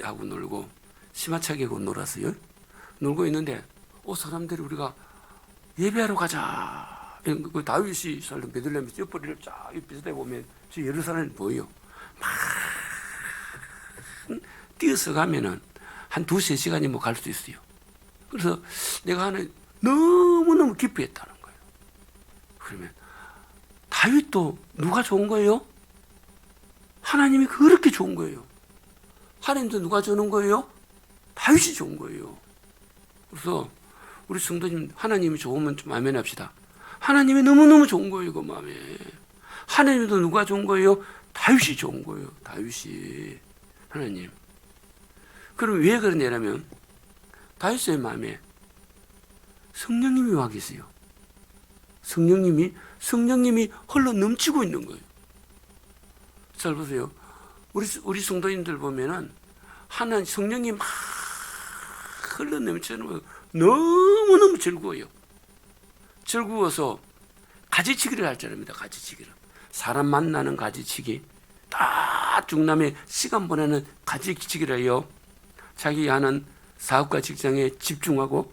아이하고 놀고 심하차기하고 놀았어요. 놀고 있는데 사람들이 우리가 예배하러 가자. 그 다윗이 살던 베들레헴 옆벌이를 쫙 비슷해 보면 저 예루살렘이 보여. 막 뛰어서 가면은 한 2-3시간이 뭐 갈 수 있어요. 그래서 내가 하는 너무너무 기뻐했다는 거예요. 그러면 다윗도 누가 좋은 거예요? 하나님이 그렇게 좋은 거예요. 하나님도 누가 주는 거예요? 다윗이 좋은 거예요. 그래서 우리 성도님 하나님이 좋으면 좀 아멘합시다. 하나님이 너무너무 좋은 거예요. 그 마음에. 하나님도 누가 좋은 거예요? 다윗이 좋은 거예요. 다윗이. 하나님. 그럼 왜 그러냐면 다윗의 마음에 성령님이 와 계세요. 성령님이 흘러 넘치고 있는 거예요. 잘 보세요. 우리 성도님들 보면은 하나님 성령이 막 흘러 넘치는 거예요. 너무너무 즐거워요. 즐거워서 가지치기를 할 줄 압니다. 가지치기를. 사람 만나는 가지치기. 딱 중남에 시간 보내는 가지치기를 해요. 자기 하는 사업과 직장에 집중하고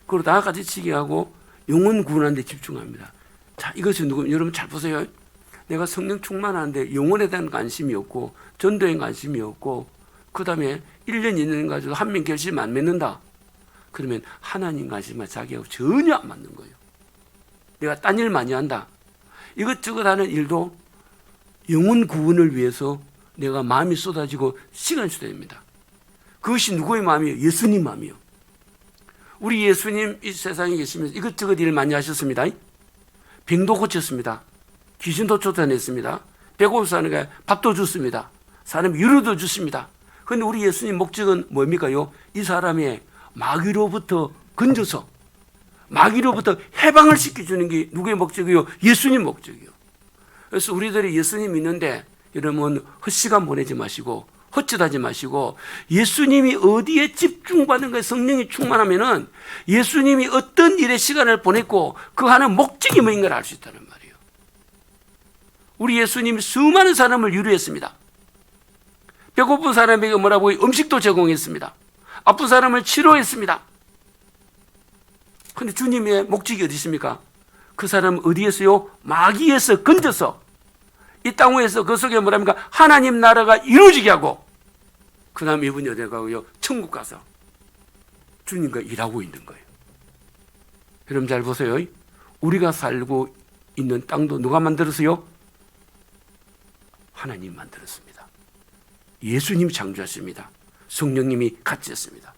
그리고 다 가지치기하고 영혼 구원하는 데 집중합니다. 자, 이것은 여러분 잘 보세요. 내가 성령 충만하는데 영혼에 대한 관심이 없고 전도에 관심이 없고 그 다음에 1년 2년 가지고 한 명 결심 안 맺는다. 그러면 하나님 관심과 자기하고 전혀 안 맞는 거예요. 내가 딴 일 많이 한다. 이것저것 하는 일도 영혼 구원을 위해서 내가 마음이 쏟아지고 시간이 쏟아집니다. 그것이 누구의 마음이에요? 예수님 마음이요. 우리 예수님 이 세상에 계시면서 이것저것 일 많이 하셨습니다. 병도 고쳤습니다. 귀신도 쫓아냈습니다. 배고픈 사람에게 밥도 줬습니다. 사람 위로도 줬습니다. 그런데 우리 예수님 목적은 뭡니까요? 이 사람의 마귀로부터 건져서 마귀로부터 해방을 시켜주는 게 누구의 목적이요? 예수님 목적이요. 그래서 우리들이 예수님 믿는데 여러분 헛시간 보내지 마시고 헛짓하지 마시고 예수님이 어디에 집중받는 거에 성령이 충만하면은 예수님이 어떤 일에 시간을 보냈고 그 하는 목적이 뭐인 걸 알 수 있다는 말이에요. 우리 예수님이 수많은 사람을 위로했습니다. 배고픈 사람에게 뭐라고 음식도 제공했습니다. 아픈 사람을 치료했습니다. 그런데 주님의 목적이 어디 있습니까? 그 사람 어디에서요? 마귀에서 건져서 이 땅 위에서 그 속에 뭐랍니까? 하나님 나라가 이루어지게 하고 그 다음에 이분이 어디 가고요? 천국 가서 주님과 일하고 있는 거예요. 여러분 잘 보세요. 우리가 살고 있는 땅도 누가 만들었어요? 하나님 만들었습니다. 예수님이 창조하십니다. 성령님이 같이 했습니다.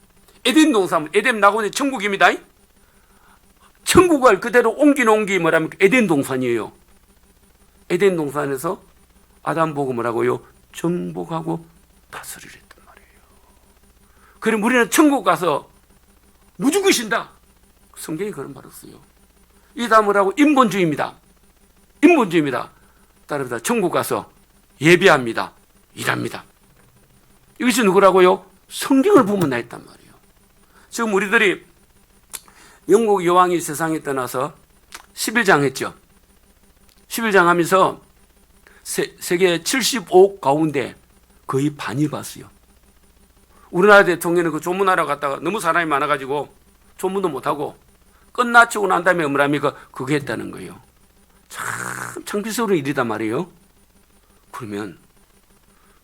에덴 동산, 에덴 나고는 천국입니다. 천국을 그대로 옮긴 게 뭐랍니까? 에덴 동산이에요. 에덴 동산에서 아담 보고 뭐라고요? 정복하고 다스리려 했단 말이에요. 그럼 우리는 천국 가서 무조건 신다. 성경이 그런 말을 써요. 이 다음 뭐라고? 인본주의입니다. 인본주의입니다. 따라서 천국 가서 예배합니다. 일합니다. 이것이 누구라고요? 성경을 보면 나 있단 말이에요. 지금 우리들이 영국 여왕이 세상에 떠나서 11장 했죠. 11장 하면서 세계 75억 가운데 거의 반이 봤어요. 우리나라 대통령은 그 조문하러 갔다가 너무 사람이 많아가지고 조문도 못하고 끝나치고 난 다음에 뭐랍니까? 그거 했다는 거예요. 참 창피스러운 일이단 말이에요. 그러면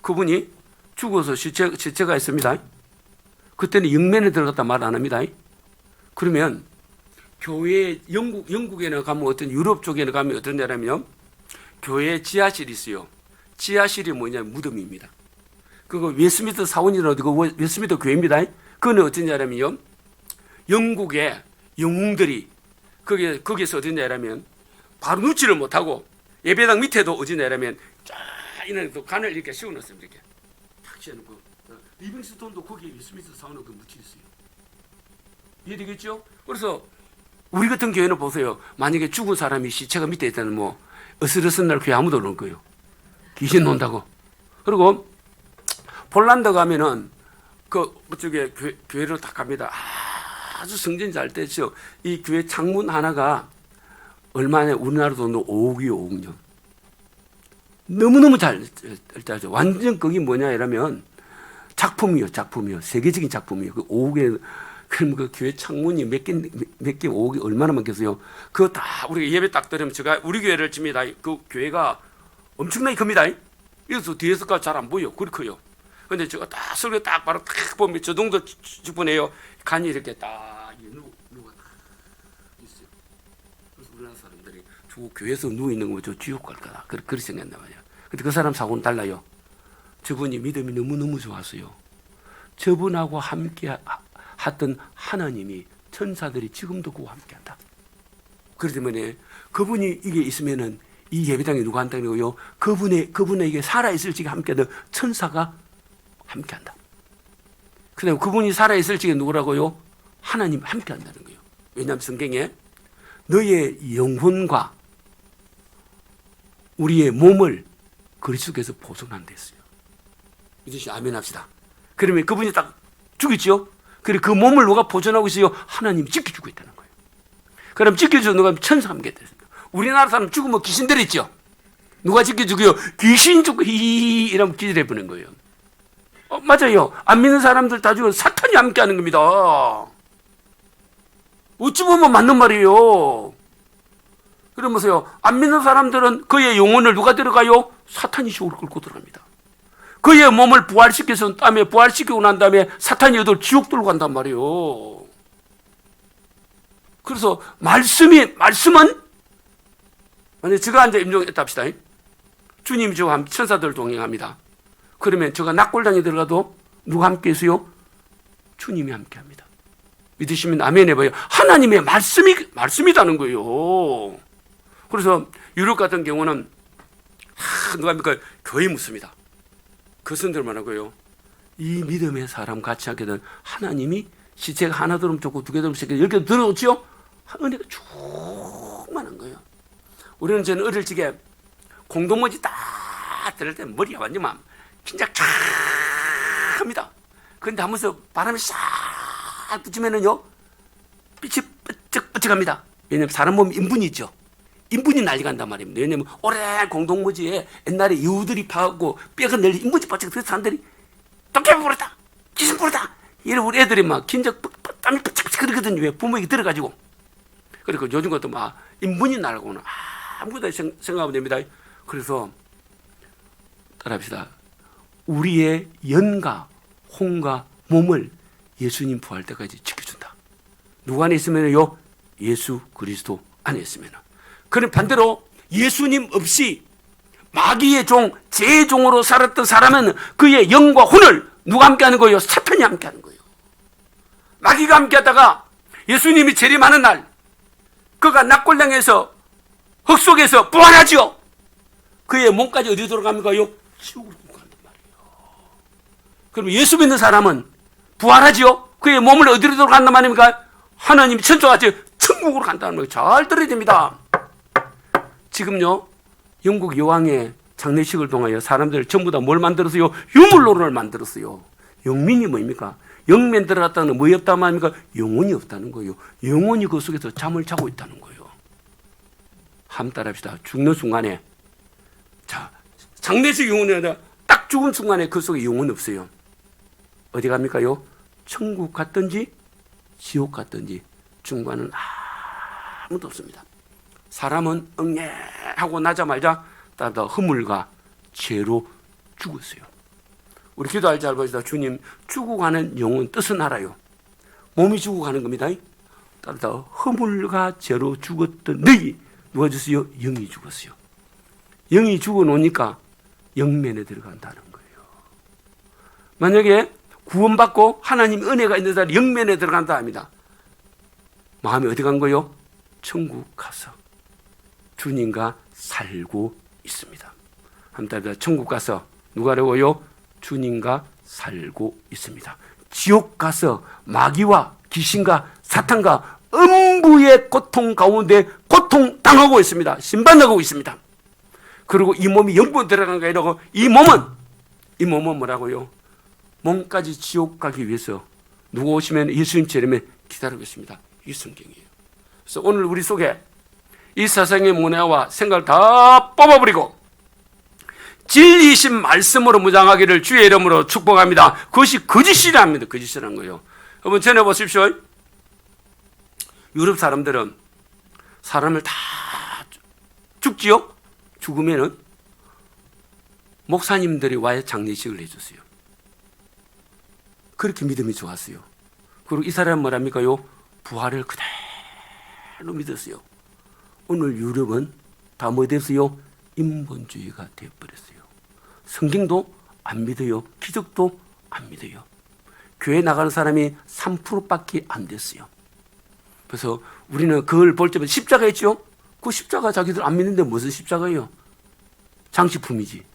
그분이 죽어서 시체가 있습니다. 그때는 영면에 들어갔다 말 안 합니다. 그러면 교회 영국에는 가면 어떤 유럽 쪽에는 가면 어떤 데라면 교회 지하실이 있어요. 지하실이 뭐냐면 무덤입니다. 그거 웨스트민스터 사원이라도 그 웨스트민스터 교회입니다. 그거는 어떤 데라면요. 영국의 영웅들이 거기서 어떤 데라면 바로 눕지를 못하고 예배당 밑에도 어디 내라면 쫙 이런 간을 이렇게 씌워놨습니다. 이렇게 탁 씌워놓고 리빙스톤도 거기에 웨스트민스터 사원을 묻혀 있어요. 이해되겠죠? 그래서 우리 같은 교회는 보세요. 만약에 죽은 사람이 시체가 밑에 있다면 뭐 어스러스 날 교회 아무도 안 올 거예요. 귀신 논다고. 그리고 폴란드 가면은 그쪽에 교회를 딱 갑니다. 아주 성전 잘 됐죠. 이 교회 창문 하나가 얼마나 우리나라 돈으로 5억이요, 5억요. 너무너무 잘 짜죠. 완전 거기 뭐냐 이러면 작품이요. 세계적인 작품이요. 그 5억에, 그럼 그 교회 창문이 몇 개, 5억이 얼마나 많겠어요? 그거 다 우리가 예배 딱 들으면 제가 우리 교회를 칩니다. 그 교회가 엄청나게 큽니다. 그래서 뒤에서까지 잘 안 보여. 그렇게 커요. 근데 제가 딱 설교 딱 바로 딱 보면 저 정도 직분해요. 간이 이렇게 딱 누가 딱 있어요. 그래서 우리나라 사람들이 저 교회에서 누워 있는 거면 저 지옥 갈까다. 그렇게 생각한단 말이야. 근데 그 사람 사고는 달라요. 저분이 믿음이 너무너무 좋았어요. 저분하고 함께 하던 하나님이 천사들이 지금도 그와 함께 한다. 그렇기 때문에 그분이 이게 있으면은 이 예배당에 누가 한다는 거요? 그분에게 살아있을 적에 함께 하던 천사가 함께 한다. 그 다음에 그분이 살아있을 적에 누구라고요? 하나님 함께 한다는 거예요. 왜냐하면 성경에 너의 영혼과 우리의 몸을 그리스도께서 보존한다 했어요. 이제 아멘 합시다. 그러면 그분이 딱 죽였죠? 그리고 그 몸을 누가 보존하고 있어요? 하나님이 지켜주고 있다는 거예요. 그럼 지켜주는 누가 천사 함께 됐습니다. 우리나라 사람 죽으면 귀신 들었죠? 누가 지켜주고요? 귀신 죽고 히히히 이러면 기절해버리는 거예요. 맞아요. 안 믿는 사람들 다 죽으면 사탄이 함께 하는 겁니다. 어찌 보면 맞는 말이에요. 그러면서요, 안 믿는 사람들은 그의 영혼을 누가 들어가요? 사탄이 지옥을 끌고 들어갑니다. 그의 몸을 부활시켜서 다음에 부활시키고 난 다음에 사탄이 어디로 지옥 들고 간단 말이에요. 그래서 말씀은 만약 제가 앉아 임종했다 합시다. 주님이 저와 함께 천사들 동행합니다. 그러면 제가 낙골당에 들어가도 누가 함께 있어요? 주님이 함께 합니다. 믿으시면 아멘 해봐요. 하나님의 말씀이라는 거예요. 그래서 유럽 같은 경우는 누가 합니까? 교회 묻습니다. 그 선들만 하고요. 이 믿음의 사람 같이 하게 된 하나님이 시체가 하나 들으면 좋고 두 개 들으면 좋고 10개 들어오죠? 은혜가 충만한 거예요. 우리는 저는 어릴 적에 공동모지 딱 들을 때 머리가 완전 막 긴장 쫙 합니다. 그런데 하면서 바람이 싹 붙으면은요, 빛이 삐쩍삐쩍합니다. 왜냐면 사람 몸에 인분이 있죠. 인분이 난리 간단 말입니다. 왜냐면 오랜 공동모지에 옛날에 이후들이 파고 뼈가 널리 인분이 빠지고 그래서 사람들이 도깨비 부르다, 귀신 부르다 이런 우리 애들이 막 긴장 땀이 삐쩍삐쩍 그러거든요. 왜 부모에게 들어가지고. 그리고 요즘 것도 막 인분이 날고는 아무것도 생각하면 됩니다. 그래서 따라합시다. 우리의 연과 혼과 몸을 예수님 부활 때까지 지켜준다. 누구 안에 있으면요? 예수 그리스도 안에 있으면. 그럼 반대로 예수님 없이 마귀의 종, 제 종으로 살았던 사람은 그의 영과 혼을 누가 함께 하는 거예요? 사탄이 함께 하는 거예요. 마귀가 함께 하다가 예수님이 재림하는 날 그가 낙골당에서 흙 속에서 부활하지요. 그의 몸까지 어디 들어갑니까요? 지옥으로 간단 말이에요. 그럼 예수 믿는 사람은 부활하지요. 그의 몸을 어디로 들어간단 말입니까? 하나님이 천주같이 천국으로 간다는 거예요. 잘 들어야 됩니다. 지금요, 영국 여왕의 장례식을 통하여 사람들 전부 다 뭘 만들었어요? 유물론을 만들었어요. 영민이 뭡니까? 영면 들어갔다는 건 뭐이 없단 말입니까? 영혼이 없다는 거예요. 영혼이 그 속에서 잠을 자고 있다는 거예요. 한번 따라합시다. 죽는 순간에, 자, 장례식 영혼이 아니라 딱 죽은 순간에 그 속에 영혼이 없어요. 어디 갑니까요? 천국 갔든지 지옥 갔든지 중간은 아무도 없습니다. 사람은 응애하고 나자마자 따라 허물과 죄로 죽었어요. 우리 기도할 때 잘 보시다. 주님, 죽어가는 영혼 뜻은 알아요. 몸이 죽어가는 겁니다. 따라 허물과 죄로 죽었던 너희 누가 죽었어요? 영이 죽었어요. 영이 죽어놓으니까 영면에 들어간다는 거예요. 만약에 구원받고 하나님 은혜가 있는 사람이 영면에 들어간다 합니다. 마음이 어디 간 거예요? 천국 가서 주님과 살고 있습니다. 한번 천국 가서 누가라고요? 주님과 살고 있습니다. 지옥 가서 마귀와 귀신과 사탄과 음부의 고통 가운데 고통당하고 있습니다. 심판하고 있습니다. 그리고 이 몸이 영분 들어간 게 아니라 이 몸은 뭐라고요? 몸까지 지옥 가기 위해서 누구 오시면 예수님 재림에 기다리고 있습니다. 이 성경이에요. 그래서 오늘 우리 속에 이 세상의 문화와 생각을 다 뽑아버리고 진리이신 말씀으로 무장하기를 주의 이름으로 축복합니다. 그것이 거짓이랍니다. 거짓이라는 거예요. 여러분 전해 보십시오. 유럽 사람들은 사람을 다 죽지요? 죽으면은 목사님들이 와야 장례식을 해줬어요. 그렇게 믿음이 좋았어요. 그리고 이 사람은 뭐랍니까요? 부활을 그대로 믿었어요. 오늘 유럽은 다 뭐 됐어요? 인본주의가 되어버렸어요. 성경도 안 믿어요. 기적도 안 믿어요. 교회 나가는 사람이 3%밖에 안 됐어요. 그래서 우리는 그걸 볼 때마다 십자가 있죠? 그 십자가 자기들 안 믿는데 무슨 십자가예요? 장식품이지.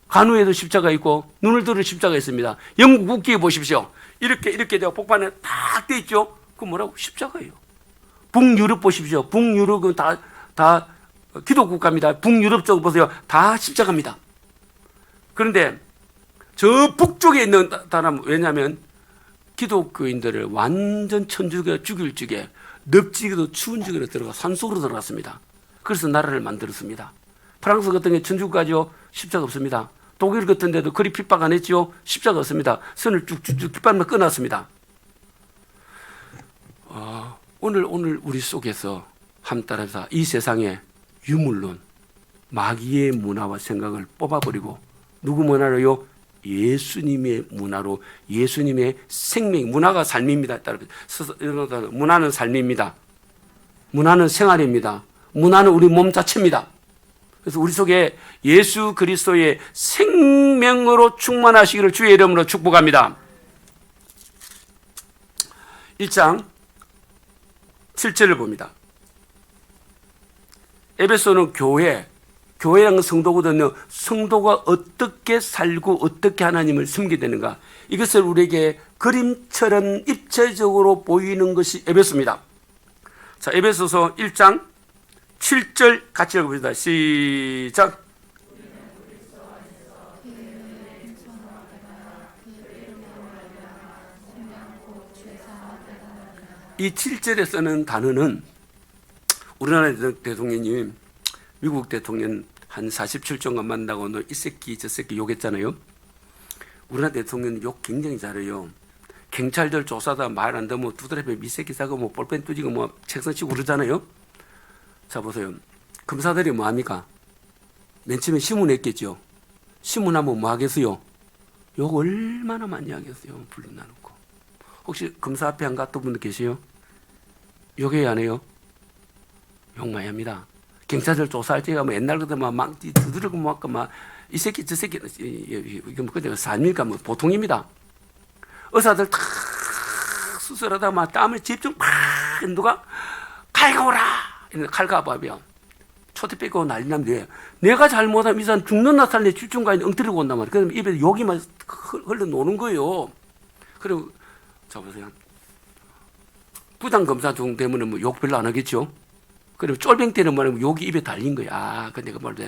간우에도 십자가 있고 눈을 들을 십자가 있습니다. 영국 국기에 보십시오. 이렇게 되어 복판에 딱 돼 있죠? 그 뭐라고? 십자가예요. 북유럽 보십시오. 북유럽은 다 기독국가입니다. 북유럽 쪽 보세요. 다 십자가입니다. 그런데 저 북쪽에 있는 사람, 왜냐하면 기독교인들을 완전 천주교 죽일 쪽에 늪지기도 추운 지역으로 들어가 산속으로 들어갔습니다. 그래서 나라를 만들었습니다. 프랑스 같은 게 천주교가죠. 십자가 없습니다. 독일 같은 데도 그리 핍박 안 했지요. 십자가 없습니다. 선을 쭉쭉쭉 깃발만 끊었습니다. 오늘 우리 속에서 함 따라서 이 세상에 유물론, 마귀의 문화와 생각을 뽑아버리고 누구 문화로요? 예수님의 문화로, 예수님의 생명, 문화가 삶입니다. 문화는 삶입니다. 문화는 생활입니다. 문화는 우리 몸 자체입니다. 그래서 우리 속에 예수 그리스도의 생명으로 충만하시기를 주의 이름으로 축복합니다. 1장 7절을 봅니다. 에베소는 교회라는 성도거든요. 성도가 어떻게 살고 어떻게 하나님을 섬기게 되는가, 이것을 우리에게 그림처럼 입체적으로 보이는 것이 에베소입니다. 자, 에베소서 1장 7절 같이 읽어봅니다. 시작. 이 7절에 쓰는 단어는 우리나라 대통령님, 미국 대통령 한 47조가 만나고 너 이 새끼 저 새끼 욕했잖아요. 우리나라 대통령 욕 굉장히 잘해요. 경찰들 조사다 말 안 듣면 두드려배 미새끼 사고 뭐 볼펜 뚜지고 뭐 책상 치고 그러잖아요. 자 보세요. 검사들이 뭐 합니까? 맨 처음에 신문했겠죠. 신문하면 뭐 하겠어요? 욕 얼마나 많이 하겠어요. 불러놔놓고. 혹시 검사 앞에 안 갔던 분들 계세요? 욕해야 안 해요? 욕 많이 합니다. 경찰들 조사할 때 가면 옛날 같으면 막 두드리고 막 이 새끼 저 새끼 이게 뭐 그때 삶일까 뭐 보통입니다. 의사들 탁 수술하다 막 땀을 집중 팍 누가 칼가오라 칼 가봐요. 초대 뺏고 난리 남는데 내가 잘못하면 이 사람 죽는 나살내 집중가에 엉터리고 온단 말이에요. 그러면 입에 욕이 막 흘러노는 거예요. 그리고 자 보세요. 부장검사 중 되면 뭐 욕 별로 안 하겠죠. 그리고 쫄병 때는 말하면 욕이 입에 달린 거야. 아, 근데 그 말도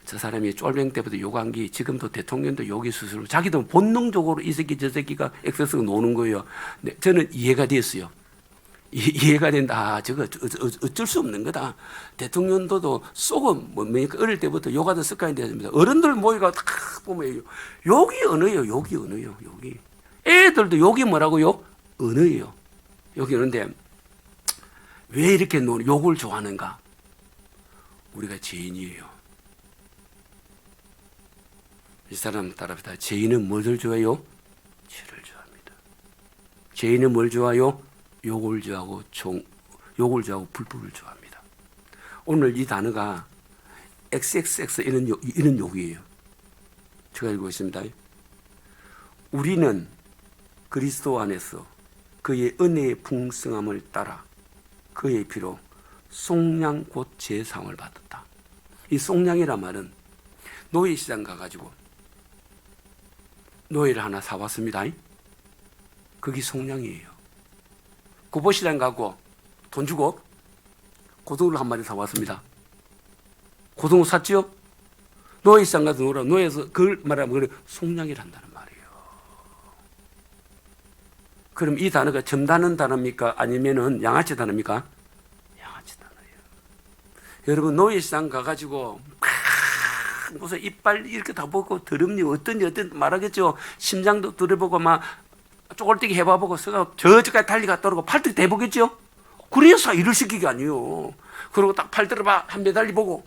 저 사람이 쫄병 때부터 욕한 게 지금도 대통령도 욕이 스스로 자기도 본능적으로 이 새끼 저 새끼가 엑세스가 노는 거예요. 네, 저는 이해가 됐어요. 이해가 된다. 저거 어쩔 수 없는 거다. 대통령도 속은 뭡니까? 어릴 때부터 욕하던 습관이 되었습니다. 어른들 모이가 딱 보면 욕이 언어예요. 욕이 언어예요. 욕이. 애들도 욕이 뭐라고요? 언어예요. 욕이 언어인데 왜 이렇게 욕을 좋아하는가? 우리가 죄인이에요. 이 사람 따라합니다. 죄인은 뭐를 좋아해요? 죄를 좋아합니다. 죄인은 뭘 좋아해요? 욕을 좋아하고 욕을 좋아하고 불법을 좋아합니다. 오늘 이 단어가 XXX 이런 욕이에요. 제가 읽고 있습니다. 우리는 그리스도 안에서 그의 은혜의 풍성함을 따라 그의 피로 속량 곧 제사함을 받았다. 이 속량이란 말은 노예시장 가가지고 노예를 하나 사왔습니다. 그게 속량이에요. 고보시장 가고 돈 주고 고등어를 한 마리 사왔습니다. 고등어 샀죠? 노예시장 가서 놀아. 노예에서 그걸 말하면 그래 속량이란다는 말이에요. 그럼 이 단어가 점다는 단어입니까? 아니면은 양아치 단어입니까? 양아치 단어예요. 여러분 노예시장 가가지고 막 보세요. 이빨 이렇게 다 보고 더럽니 어떤지 말하겠죠. 심장도 들어보고 막 쪼글뛰기 해봐보고 저쪽까지 달리가 떨어고 팔뚝 대보겠죠. 그래서 일을 시키기 아니에요. 그리고 딱 팔 들어봐 한 매달리 보고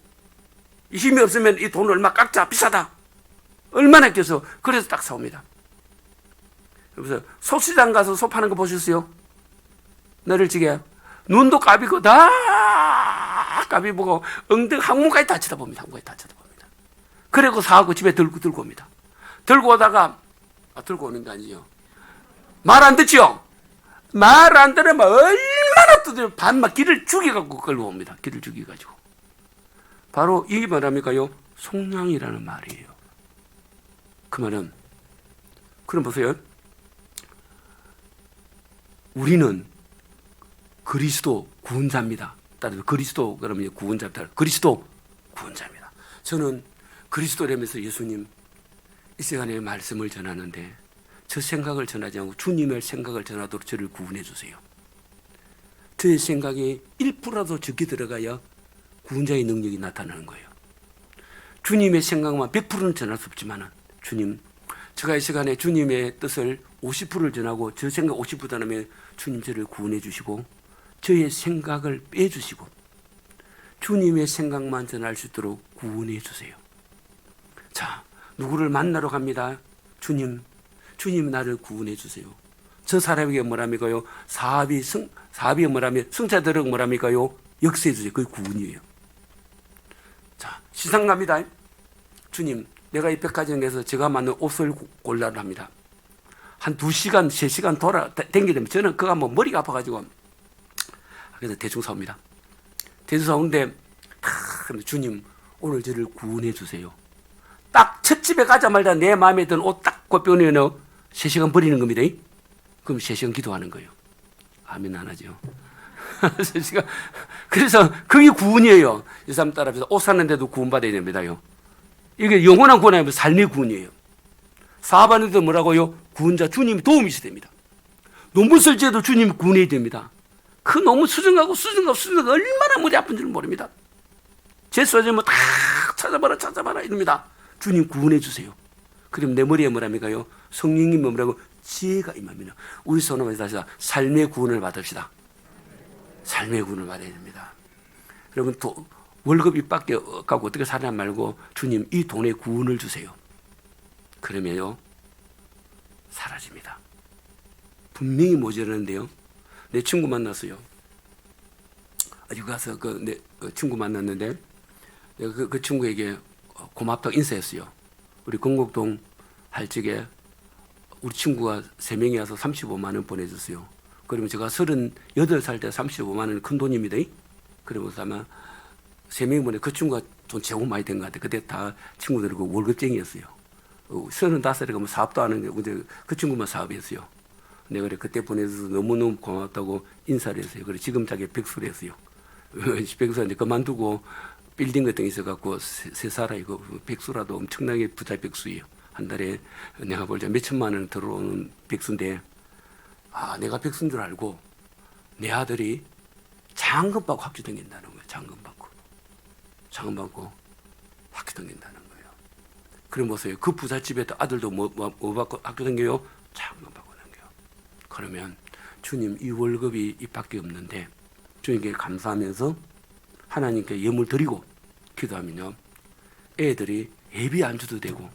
힘이 없으면 이 돈 얼마 깎자 비싸다. 얼마나 껴서 그래서 딱 사옵니다. 그래서 소시장 가서 소 파는 거 보셨어요? 너를 지게 눈도 까비고 다 까비 보고 엉덩이 항문까지 다 쳐다봅니다. 항문까지 다 쳐다봅니다. 그리고 사하고 집에 들고 옵니다. 들고 오다가 들고 오는 게 아니죠. 말 안 듣죠? 말 안 들으면 얼마나 두드려 반막 길을 죽여갖고 끌고 옵니다. 길을 죽여가지고. 바로 이게 뭐랍니까요? 속량이라는 말이에요. 그 말은 그럼 보세요. 우리는 그리스도 구원자입니다. 따라서 그리스도 그러면 구원자입니다. 그리스도 구원자입니다. 저는 그리스도라면서 예수님 이 시간에 말씀을 전하는데 저 생각을 전하지 않고 주님의 생각을 전하도록 저를 구원해 주세요. 저의 생각이 1%라도 적게 들어가야 구원자의 능력이 나타나는 거예요. 주님의 생각만 100%는 전할 수 없지만 주님, 제가 이 시간에 주님의 뜻을 50%를 전하고 저 생각 50% 전하면 주님 저를 구원해 주시고 저의 생각을 빼주시고 주님의 생각만 전할 수 있도록 구원해 주세요. 자, 누구를 만나러 갑니다. 주님 나를 구원해 주세요. 저 사람에게 뭐랍니까요? 사업이 뭐라면 승차들은 뭐랍니까요? 역사해 주세요. 그게 구원이에요. 자, 시상 갑니다. 주님, 내가 이 백화점에서 제가 맞는 옷을 골라를 합니다. 한 2시간, 3시간 댕기려면 저는 그거 한번 머리가 아파가지고 그래서 대충 사옵니다. 대충 사오는데 주님 오늘 저를 구원해 주세요. 딱 첫 집에 가자마자 내 마음에 든 옷 딱 꼽혀오면 3시간 버리는 겁니다. 그럼 3시간 기도하는 거예요. 아멘 안 하죠. 3시간. 그래서 그게 구원이에요. 이 사람 따라서 옷 샀는데도 구원받아야 됩니다요. 이게 영원한 구원이 아니면 삶의 구원이에요. 사업하는데도 뭐라고요? 구원자 주님이 도움이 있어야 됩니다. 논문 쓸 때도 주님이 구원해야 됩니다. 그 너무 수정하고 얼마나 머리 아픈 줄 모릅니다. 제 써지면 다 찾아봐라 이럽니다. 주님 구원해 주세요. 그럼 내 머리에 뭐랍니까요? 성령님이 뭐라고? 지혜가 임합니다. 우리 손으로 다시 삶의 구원을 받읍시다. 삶의 구원을 받아야 됩니다. 여러분 월급이 밖에 없고 어떻게 살아 말고 주님 이 돈에 구원을 주세요. 그러면요 사라집니다. 분명히 모자라는데요. 내 친구 만났어요. 어디 가서 내 친구 만났는데 내가 그 친구에게 고맙다고 인사했어요. 우리 건곡동 할 적에 우리 친구가 3명이 와서 35만 원 보내줬어요. 그러면 제가 38살 때 35만 원은 큰 돈입니다. 그러면서 아마 3명이 보내 그 친구가 돈 제법 많이 된 것 같아요. 그때 다 친구들이 월급쟁이였어요. 35살에 가면 사업도 하는 게 그 친구만 사업했어요. 내가 그때 보내줘서 너무너무 고맙다고 인사를 했어요. 그래 지금 자기 백수를 했어요. 백수한테 그만두고 빌딩 같은 게 있어갖고 세 살아이고 백수라도 엄청나게 부자 백수예요. 한 달에 내가 볼 때 몇천만 원 들어오는 백수인데 내가 백수인 줄 알고 내 아들이 장금 받고 학교 다닌다는 거예요. 장금 받고 학교 다닌다는 거예요. 그럼 보세요. 그 부잣집에 아들도 뭐 받고 학교 다녀요? 장금 받고 다녀요. 그러면 주님 이 월급이 이밖에 없는데 주님께 감사하면서 하나님께 예물 드리고 기도하면요. 애들이 예비 안주도 되고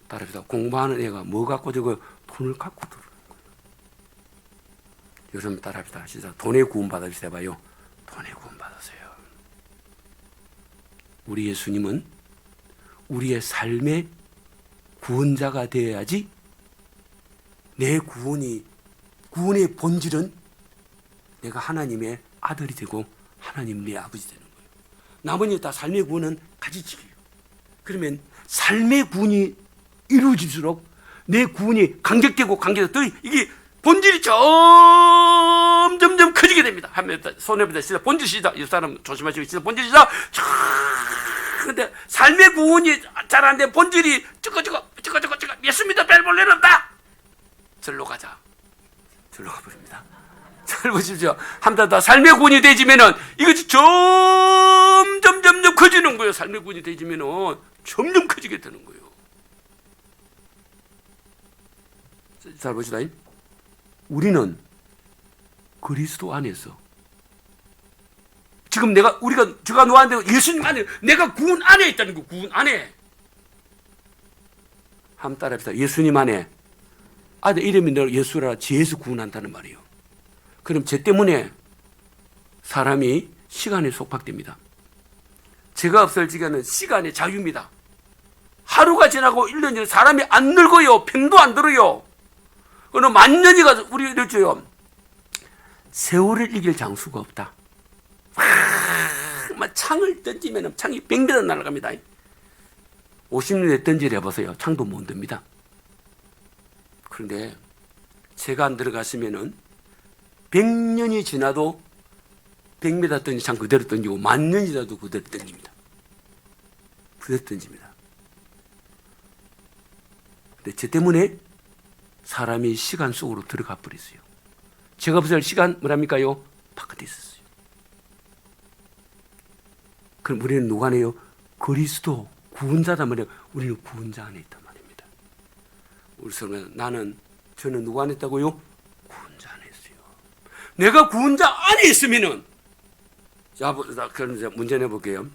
따라서 공부하는 애가 뭐 갖고 저거 돈을 갖고 들어오는 거예요. 여러분 따라합시다. 진짜 돈에 구원 받으세요. 봐요. 돈에 구원 받으세요. 우리 예수님은 우리의 삶의 구원자가 되어야지 내 구원의 본질은 내가 하나님의 아들이 되고 하나님 내 아버지 되는 거예요. 나머지 다 삶의 구원은 가지치기예요. 그러면 삶의 구원이 이루어질수록 내 구원이 강력되고 이게 본질이 점점 커지게 됩니다. 하면 손해보다 진짜 본질이다. 이 사람 조심하시고 진짜 본질이다. 근데 삶의 구원이 잘 안 된 본질이 찌꺼 예수님도 별 일 없다. 절로 가자. 절로 가버립니다. 잘 보십시오. 한번 더 삶의 구원이 되지면은 이것이 점점 커지는 거예요. 삶의 구원이 되지면은 점점 커지게 되는 거예요. 잘 보시다. 우리는 그리스도 안에서 지금 제가 놓았는데 예수님 안에, 내가 구원 안에 있다는 거예요. 구원 안에. 한번 따라합시다. 예수님 안에. 아들 이름이 너 예수라, 죄에서 구원한다는 말이에요. 그럼 죄 때문에 사람이 시간에 속박됩니다. 죄가 없어지기는 시간의 자유입니다. 하루가 지나고 1년 지나고 사람이 안 늙어요. 병도 안 들어요. 어느 만년이 가서 우리 이랬죠. 세월을 이길 장수가 없다. 창을 던지면 창이 뱅그러 날아갑니다. 50년에 던지려 해보세요. 창도 못 듭니다. 그런데 제가 안 들어갔으면은 100년이 지나도 100m 던지 창 그대로 던지고 10,000년이 지나도 그대로 던집니다. 그대로 던집니다. 근데 제 때문에 사람이 시간 속으로 들어가 버렸어요. 제가 없을 시간 뭐랍니까요? 바깥에 있었어요. 그럼 우리는 누가 아니에요? 그리스도 구원자다 말이에요. 우리는 구원자 안에 있단 말입니다. 우리 서로 저는 누가 안에 있다고요? 구원자 안에 있어요. 내가 구원자 안에 있으면은, 자, 그럼 이제 문제 내볼게요.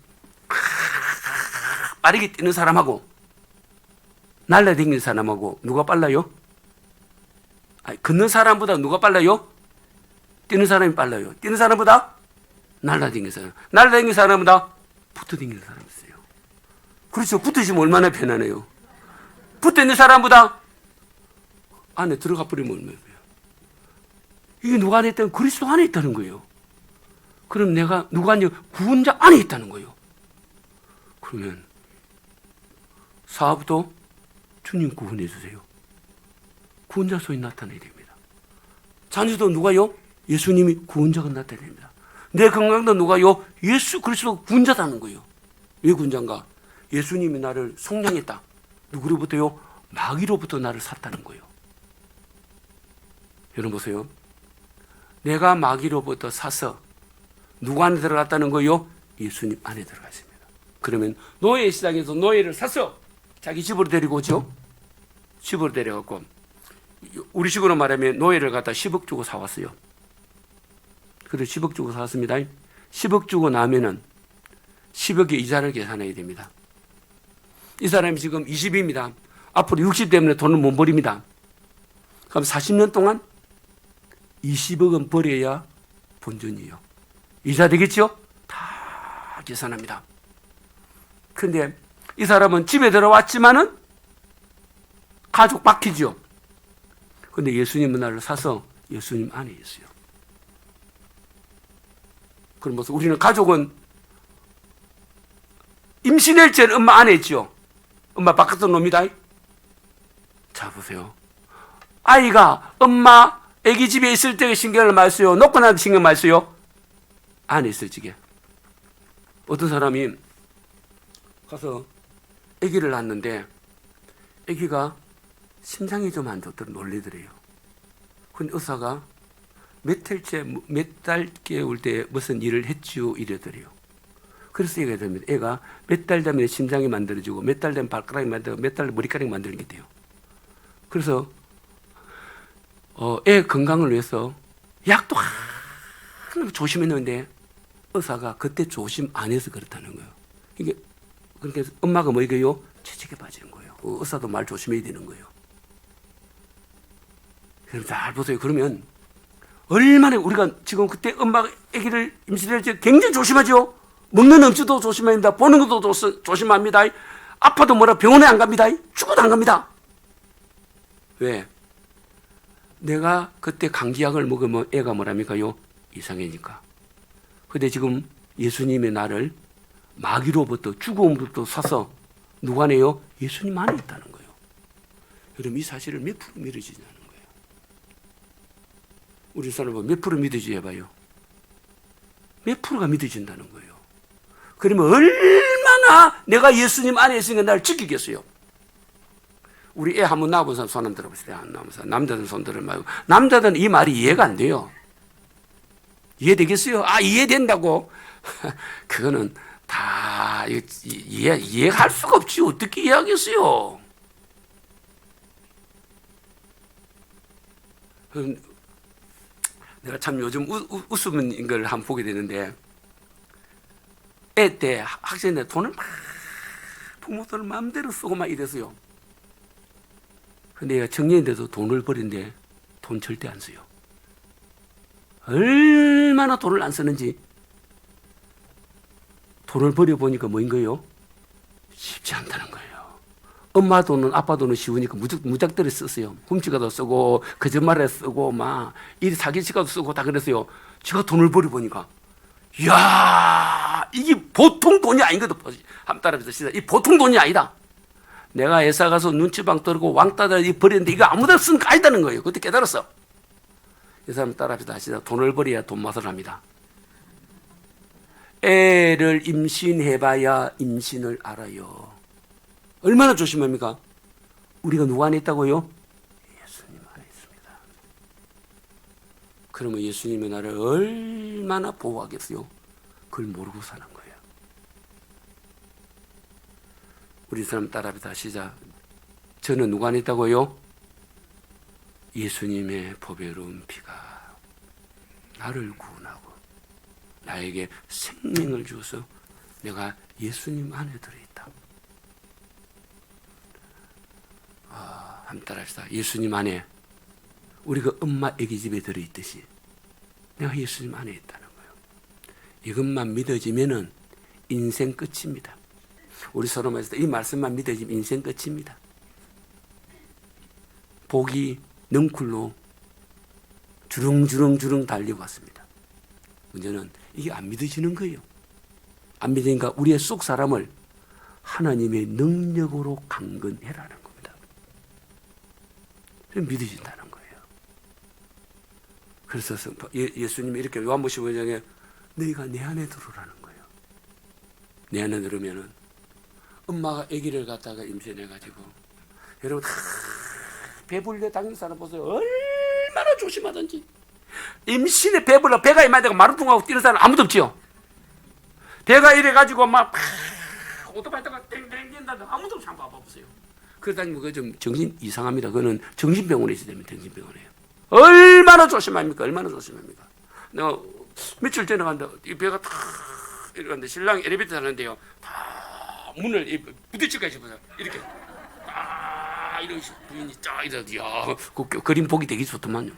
빠르게 뛰는 사람하고 날라다니는 사람하고 누가 빨라요? 아니, 걷는 사람보다 누가 빨라요? 뛰는 사람이 빨라요. 뛰는 사람보다 날라다니는 사람. 날라다니는 사람보다 붙어다니는 사람이 있어요. 그렇죠. 붙으시면 얼마나 편하네요. 붙어있는 사람보다 안에 들어가 버리면 얼마나 편해요. 이게 누가 안에 있다는, 그리스도 안에 있다는 거예요. 그럼 내가 누가 안에, 구원자 안에 있다는 거예요. 그러면 사업도 주님 구원해 주세요. 구원자 소위 나타내야 됩니다. 자녀도 누가요? 예수님이 구원자가 나타내야 됩니다. 내 건강도 누가요? 예수 그리스도 구원자다는 거예요. 왜 구원자인가? 예수님이 나를 속량했다. 누구로부터요? 마귀로부터 나를 샀다는 거예요. 여러분 보세요. 내가 마귀로부터 사서 누구 안에 들어갔다는 거예요? 예수님 안에 들어갔습니다. 그러면 노예 시장에서 노예를 사서 자기 집으로 데리고 오죠. 집으로 데려갔고, 우리 식으로 말하면 노예를 갖다 10억 주고 사왔어요. 그래서 10억 주고 사왔습니다. 10억 주고 나면은 10억의 이자를 계산해야 됩니다. 이 사람이 지금 20입니다. 앞으로 60 때문에 돈을 못 벌입니다. 그럼 40년 동안 20억은 벌어야 본전이에요. 이자 되겠죠? 다 계산합니다. 그런데 이 사람은 집에 들어왔지만은 가족 바뀌죠. 그런데 예수님은 나를 사서 예수님 안에 있어요. 그럼 무슨 우리는 가족은 임신할 때는 엄마 안에 있죠. 엄마 바깥으로 놉니다. 자 보세요. 아이가 엄마 아기 집에 있을 때 신경을 많이 써요? 놓고 나서 신경 많이 써요? 안에 있을 적에. 어떤 사람이 가서 아기를 낳았는데 아기가 심장이 좀 안 좋더라 놀래더래요. 근데 의사가 몇 달 깨울 때 무슨 일을 했지요 이러더래요. 그래서 얘기가 됩니다. 애가 몇 달 되면 심장이 만들어지고 몇 달 되면 발가락이 만들고 몇 달 되면 머리카락이 만들게 돼요. 그래서 애 건강을 위해서 약도 하나 조심했는데 의사가 그때 조심 안 해서 그렇다는 거예요. 이게 그렇게 엄마가 뭐 이게요? 채찍에 빠지는 거예요. 의사도 말 조심해야 되는 거예요. 여러분 잘 보세요. 그러면 얼마나 우리가 지금 그때 엄마가 아기를 임신할 때 굉장히 조심하죠. 먹는 음식도 조심합니다. 보는 것도 조심합니다. 아파도 뭐라 병원에 안 갑니다. 죽어도 안 갑니다. 왜? 내가 그때 감기약을 먹으면 애가 뭐랍니까요? 이상해니까. 근데 지금 예수님의 나를 마귀로부터 죽음으로부터 사서 누가 내요? 예수님 안에 있다는 거예요. 여러분 이 사실을 몇 프로 믿어지지 않는 거예요. 우리 사람은 몇 프로 믿어지 해봐요. 몇 프로가 믿어진다는 거예요. 그러면 얼마나 내가 예수님 안에 있으니까 나를 지키겠어요. 우리 애 한번 낳아본 사람 손 한번 들어보세요. 안 낳은 사람. 남자들은 손 들어 말고. 남자들은 이 말이 이해가 안 돼요. 이해되겠어요? 아, 이해된다고? 그거는 다 이해할 수가 없지. 어떻게 이해하겠어요? 내가 참 요즘 웃으면 걸 한번 보게 되는데, 애 때 학생 때 돈을 막 부모들 마음대로 쓰고 막 이랬어요. 근데 얘가 청년인데도 돈을 버린데 돈 절대 안 써요. 얼마나 돈을 안 쓰는지. 돈을 버려보니까 뭐인 거예요? 쉽지 않다는 거예요. 엄마 돈은 아빠 돈은 쉬우니까 무작대로 썼어요. 훔치가도 쓰고 거짓말에 쓰고 막 이 사기치가도 쓰고 다 그랬어요. 제가 돈을 버려보니까 이야, 이게 보통 돈이 아니거든. 한번 따라해서 시작. 이 보통 돈이 아니다. 내가 회사 가서 눈치방 떨고 왕따다 버렸는데 이거 아무데나 쓰는 거 아니다는 거예요. 그때 깨달았어. 이 사람 따라합시다. 시작. 돈을 버려야 돈 맛을 합니다. 애를 임신해봐야 임신을 알아요. 얼마나 조심합니까? 우리가 누구 안에 있다고요? 예수님 안에 있습니다. 그러면 예수님이 나를 얼마나 보호하겠어요? 그걸 모르고 사는 거예요. 우리 사람 따라합시다. 시작. 저는 누구 안에 있다고요? 예수님의 보배로운 피가 나를 구원하고 나에게 생명을 주어서 내가 예수님 안에 들어있다. 한번 따라합시다. 예수님 안에 우리가 엄마 아기 집에 들어있듯이 내가 예수님 안에 있다는 거예요. 이것만 믿어지면은 인생 끝입니다. 우리 서로 말해서 이 말씀만 믿어지면 인생 끝입니다. 복이 넝쿨로 주렁주렁 달리고 왔습니다. 문제는 이게 안 믿어지는 거예요. 안 믿으니까 우리의 속 사람을 하나님의 능력으로 강건해라는 겁니다. 믿어진다는 거예요. 그래서 예수님이 이렇게 요한복음 15장에 너희가 내 안에 들어오라는 거예요. 내 안에 들으면은 엄마가 아기를 갖다가 임신해가지고 여러분 다 배불려 당긴 사람 보세요. 얼마나 조심하든지. 임신에 배불러 배가 이만하다가 마루통하고 뛰는 사람 아무도 없지요. 배가 이래가지고 막 오토바이 타고 땡땡 뛴다는데 아무도 참 봐보세요. 그러다니 뭐 좀 정신 이상합니다. 그거는 정신병원에 있어야 됩니다. 정신병원에요. 얼마나 조심합니까? 얼마나 조심합니까? 내가 며칠 전에 갔는데 이 배가 탁 이러는데 신랑이 엘리베이터 타는데요. 다 문을 부딪힐까 싶어요. 이렇게 이런 부인이 쫙 이러지. 야, 그 그림 보기 되게 좋더만요.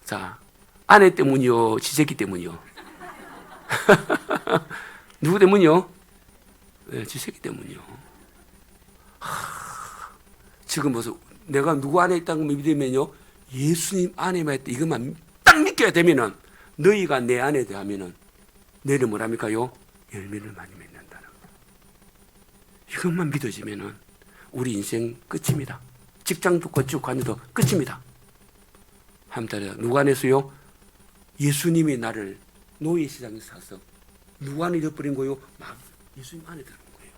자, 아내 때문이요, 지새끼 때문이요. 누구 때문이요? 네, 지새끼 때문이요. 지금 무슨 내가 누구 안에 있다는 걸 믿으면요, 예수님 안에만 있다. 이것만 딱 믿게 되면은 너희가 내 안에 대하면은 너희는 뭐랍니까요? 열매를 많이 맺는다는 거. 이것만 믿어지면은 우리 인생 끝입니다. 직장도 끝이고 관계도 끝입니다. 한달에 누구 안에서요? 예수님이 나를 노예 시장에서 사서 누구 안에 잃어버린 거요? 막 예수님 안에 들어온 거예요.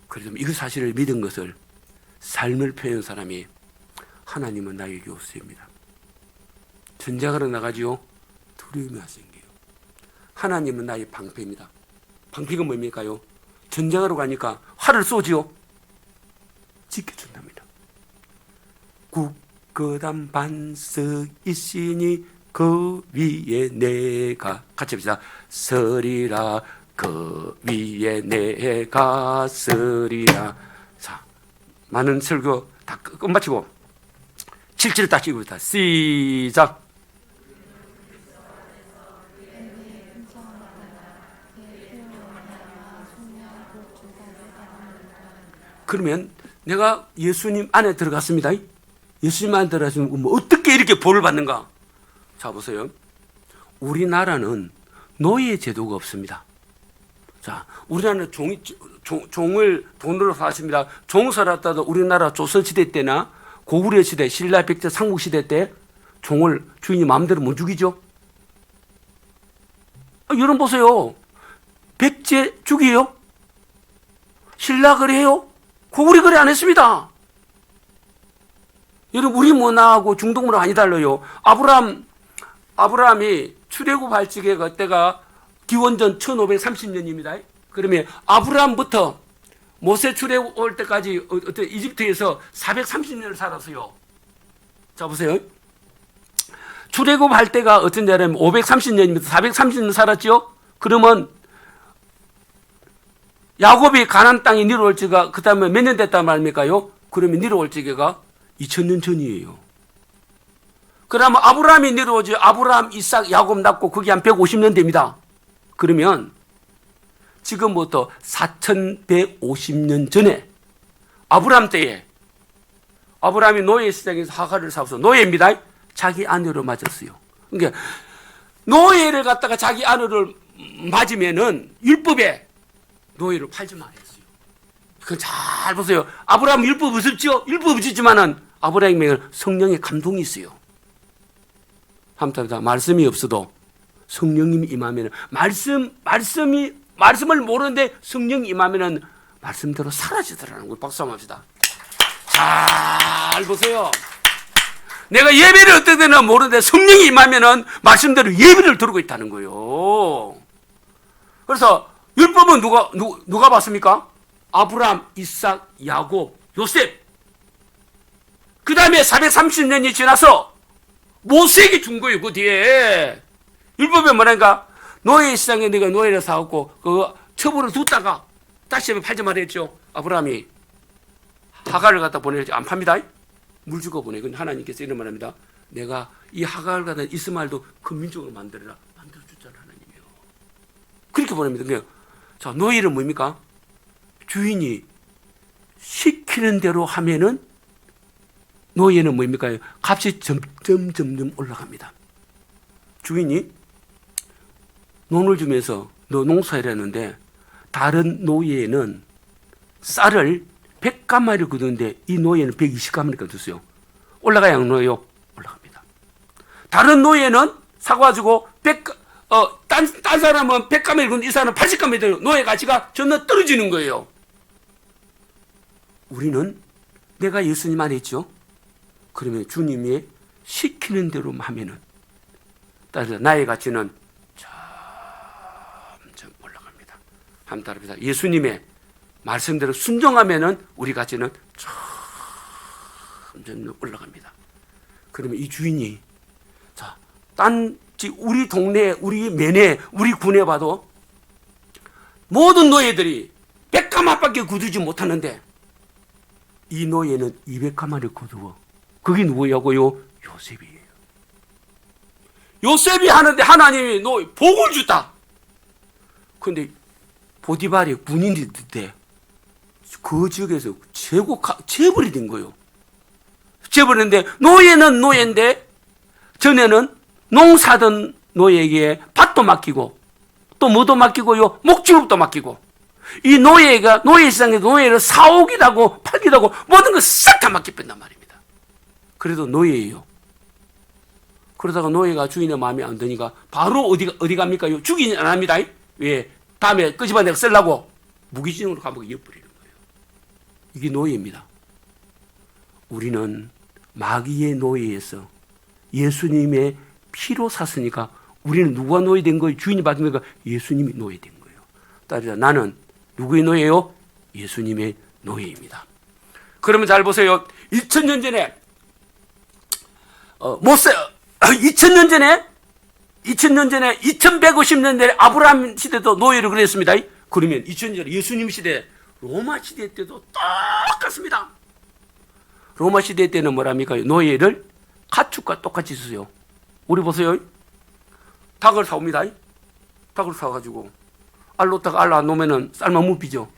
그래서 이거 사실을 믿은 것을 삶을 표현한 사람이 하나님은 나의 교수입니다. 전쟁하러 나가지요. 두려움이 생겨요. 하나님은 나의 방패입니다. 방패가 뭡니까요? 전쟁하러 가니까 활을 쏘지요. 지켜준답니다. 굳건한 반석 있으니 그 위에 내가 같이 합시다. 서리라 그 위에 내가 서리라. 자, 많은 설교 다 끝마치고 7절을 다시 읽읍시다. 시작. 그러면 내가 예수님 안에 들어갔습니다. 예수님 안에 들어갔으면 뭐 어떻게 이렇게 벌을 받는가? 자, 보세요. 우리나라는 노예 제도가 없습니다. 자, 우리나라는 종을 돈으로 사십니다. 종 살았다도 우리나라 조선시대 때나 고구려 시대, 신라 백제 삼국시대 때 종을 주인이 마음대로 못 죽이죠? 여러분 보세요. 백제 죽이에요? 신라 그래요? 고구려 그래 안 했습니다. 여러분, 우리 문화하고 중동 문화 많이 달라요. 아브라함이 출애굽할 적에 그때가 기원전 1530년입니다. 그러면 아브라함부터 모세 출애굽 올 때까지 이집트에서 430년을 살았어요. 자 보세요. 출애굽할 때가 어쩐냐면 530년입니다. 430년 살았죠. 그러면 야곱이 가나안 땅에 내려올 적가 그 다음에 몇 년 됐단 말입니까요? 그러면 내려올 적가 2000년 전이에요. 그러면 아브라함이 내려오죠. 아브라함, 이삭, 야곱 낳고 그게 한 150년 됩니다. 그러면 지금부터 4150년 전에 아브라함 때에 아브라함이 노예 시장에서 하갈을 사서 노예입니다. 자기 아내로 맞았어요. 그러니까 노예를 갖다가 자기 아내를 맞으면은 율법에 노예를 팔지 말았어요. 그건 잘 보세요. 아브라함 율법 없었죠? 율법 없었지만은 아브라함에게 성령의 감동이 있어요. 한번 말씀이 없어도 성령님이 임하면 말씀을 모르는데 성령이 임하면 말씀대로 사라지더라는 걸 박수 한번 합시다. 잘 보세요. 내가 예배를 어떤 데나 모르는데 성령이 임하면 말씀대로 예배를 드리고 있다는 거예요. 그래서 율법은 누가 봤습니까? 아브라함, 이삭, 야곱, 요셉. 그 다음에 430년이 지나서 모세에게 준 거예요. 그 뒤에 율법에 뭐라니까 노예 시장에 내가 노예를 사갖고 그 처분을 두다가 다시 한번 팔지 말했죠. 아브라함이 하갈을 갖다 보내지 안 팝니다. 물 주고 보내. 근데 하나님께서 이런 말합니다. 내가 이 하갈을 갖다 이스마엘도 큰 민족으로 만들어라. 만들어줬잖아 하나님이요. 그렇게 보냅니다. 그냥 자 노예는 뭡니까? 주인이 시키는 대로 하면은 노예는 뭡니까? 값이 점점 올라갑니다. 주인이 논을 주면서 너 농사일하는데 다른 노예는 쌀을 100가마리를 거두는데 이 노예는 120가마리를 거두세요. 올라가야 안 올라가요? 올라갑니다. 다른 노예는 사가지고 딴 사람은 100가마리를 거두는데 이 사람은 80가마리를 노예 가치가 전혀 떨어지는 거예요. 우리는 내가 예수님 안에 있죠. 그러면 주님이 시키는 대로 하면은 따라서 나의 가치는 점점 올라갑니다. 한번 따라합니다. 예수님의 말씀대로 순종하면은 우리 가치는 점점 올라갑니다. 그러면 이 주인이 자, 우리 동네, 우리 면에, 우리 군에 봐도 모든 노예들이 100가마밖에 거두지 못하는데 이 노예는 200가마를 거두어. 그게 누구냐고요? 요셉이에요. 요셉이 하는데 하나님이 복을 주다. 근데 보디발이 군인인데 그 지역에서 재벌이 된 거예요. 재벌인데 노예는 노예인데 전에는 농사던 노예에게 밭도 맡기고 또 뭐도 맡기고요. 목축업도 맡기고 이 노예가 노예 시장에 노예를 사오기도 하고 팔기도 하고 모든 걸 싹 다 맡겨뺀단 말입니다. 그래도 노예예요. 그러다가 노예가 주인의 마음에 안 드니까 바로 어디 갑니까? 죽이지 안 합니다. 왜? 다음에 끄집어내서 쓰려고 무기징역으로 감옥에 엿버리는 거예요. 이게 노예입니다. 우리는 마귀의 노예에서 예수님의 피로 샀으니까 우리는 누가 노예된 거예요? 주인이 받은 거니까 예수님이 노예된 거예요. 따라서 나는 누구의 노예요? 예수님의 노예입니다. 그러면 잘 보세요. 2000년 전에 2000년 전에 2150년 전에 아브라함 시대도 노예를 그랬습니다. 그러면 2000년 전에 예수님 시대 로마 시대 때도 똑같습니다. 로마 시대 때는 뭐랍니까? 노예를 가축과 똑같이 쓰세요. 우리 보세요. 닭을 사옵니다. 닭을 사가지고 알 놓다가 알 안 놓으면은 쌀만 묵히죠.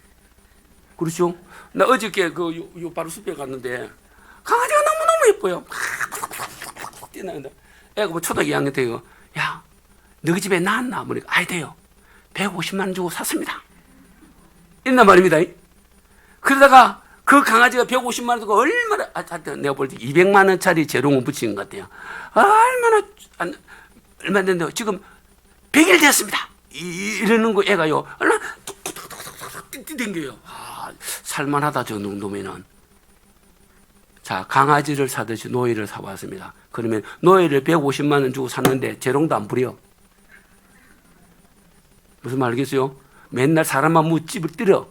그렇죠? 나 어저께 바로 숲에 갔는데 강아지가 너무너무 예뻐요. 뛰어나는데 애가 뭐 초등학교 2학년 때요. 야, 너희 집에 낳았나? 보니까 아이 돼요. 150만 원 주고 샀습니다. 있단 말입니다. 그러다가 그 강아지가 150만 원 주고 얼마나 내가 볼 때 200만 원짜리 재롱을 붙인 것 같아요. 얼마 됐는데 지금 100일 됐습니다. 이러는 거 애가요. 얼마나 툭툭툭툭 뛰댕겨요. 살만하다 저 정도면은. 자, 강아지를 사듯이 노예를 사왔습니다. 그러면 노예를 150만 원 주고 샀는데 재롱도 안 부려. 무슨 말 알겠어요? 맨날 사람만 묻집을 때려.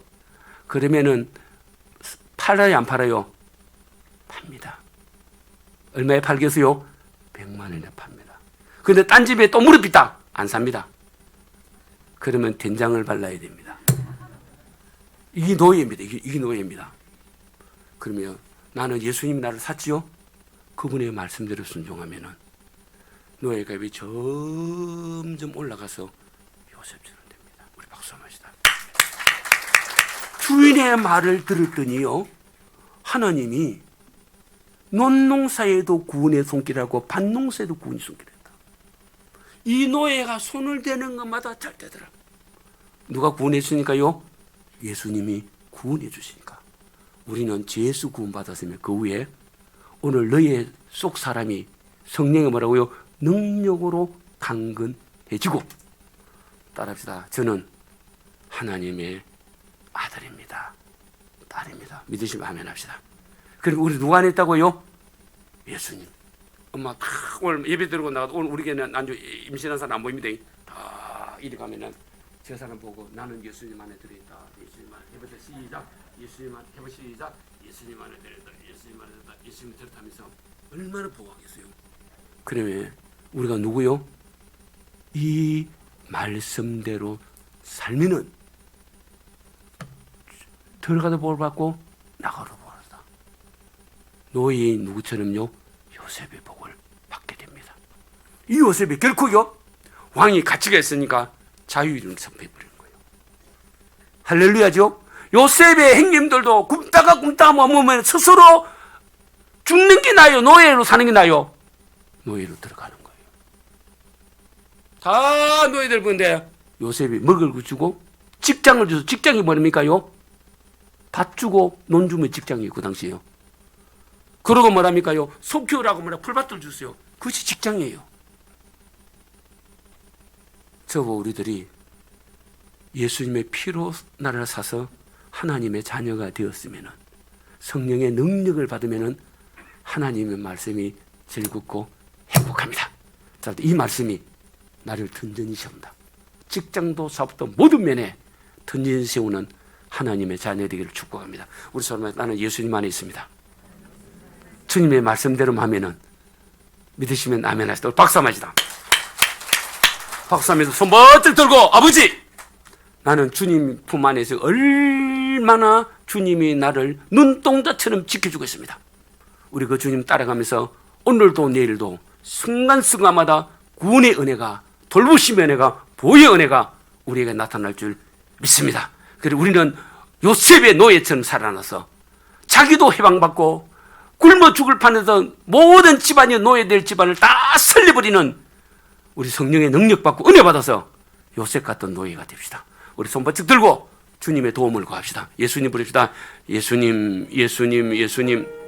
그러면은 팔아요, 안 팔아요? 팝니다. 얼마에 팔겠어요? 100만 원에 팝니다. 근데 딴 집에 또 무릎 있다. 안 삽니다. 그러면 된장을 발라야 됩니다. 이게 노예입니다. 이게 노예입니다. 그러면 나는 예수님이 나를 샀지요? 그분의 말씀대로 순종하면은 노예값이 점점 올라가서 요셉처럼 됩니다. 우리 박수 한번 합시다. 주인의 말을 들었더니요, 하나님이 논농사에도 구원의 손길하고 밭농사에도 구원의 손길했다. 이 노예가 손을 대는 것마다 잘 되더라. 누가 구원해 주니까요? 예수님이 구원해 주시니까. 우리는 죄에서 구원받았으면 그 후에 오늘 너의 속 사람이 성령이 뭐라고요? 능력으로 강건해지고. 따라합시다. 저는 하나님의 아들입니다. 딸입니다. 믿으시면 아멘 합시다. 그리고 우리 누가 안 했다고요? 예수님. 엄마 다 오늘 예배 드리고 나가도 오늘 우리 교회는 난주 임신한 사람 안 보입니다. 다 이리 가면은 저 사람 보고 나는 예수님 안에 들어있다. 예수님 안에 해보세요. 시작. 예수님 안에 해보 시작. 예수님 안에 들어있다. 예수님 안에 들어있다. 예수님 들었다면서 얼마나 보고하겠어요. 그러면 우리가 누구요? 이 말씀대로 살면은 들어가도 볼 받고 나가도 볼 받다. 노예인 누구처럼요? 요셉의 복을 받게 됩니다. 이 요셉이 결코요, 왕이 가치가 있으니까 자유를 선포해버리는 거예요. 할렐루야죠? 요셉의 행님들도 굶다가 보면 스스로 죽는 게 나아요? 노예로 사는 게 나아요? 노예로 들어가는 거예요. 다 노예들 보는데 요셉이 먹을 거 주고 직장을 줘서, 직장이 뭐랍니까요? 밥 주고 논 주면 직장이에요. 그 당시에요. 그러고 뭐랍니까요? 소 키우라고 풀밭을 주세요. 그것이 직장이에요. 저와 우리들이 예수님의 피로 나를 사서 하나님의 자녀가 되었으면, 성령의 능력을 받으면 하나님의 말씀이 즐겁고 행복합니다. 자, 이 말씀이 나를 든든히 세운다. 직장도 사업도 모든 면에 든든히 세우는 하나님의 자녀 되기를 축복합니다. 우리 서로 나는 예수님 안에 있습니다. 주님의 말씀대로 하면은, 믿으시면 아멘 하시다. 박수 한번 하시다. 박수 하면서 손 번쩍 들고, 아버지! 나는 주님 품 안에서 얼마나 주님이 나를 눈동자처럼 지켜주고 있습니다. 우리 그 주님 따라가면서 오늘도 내일도 순간순간마다 구원의 은혜가, 돌보심의 은혜가, 보혜의 은혜가 우리에게 나타날 줄 믿습니다. 그리고 우리는 요셉의 노예처럼 살아나서 자기도 해방받고 굶어 죽을 판에서 모든 집안이 노예될 집안을 다 살려버리는 우리 성령의 능력 받고 은혜 받아서 요셉 같은 노예가 됩시다. 우리 손 번쩍 들고 주님의 도움을 구합시다. 예수님 부릅시다. 예수님, 예수님, 예수님.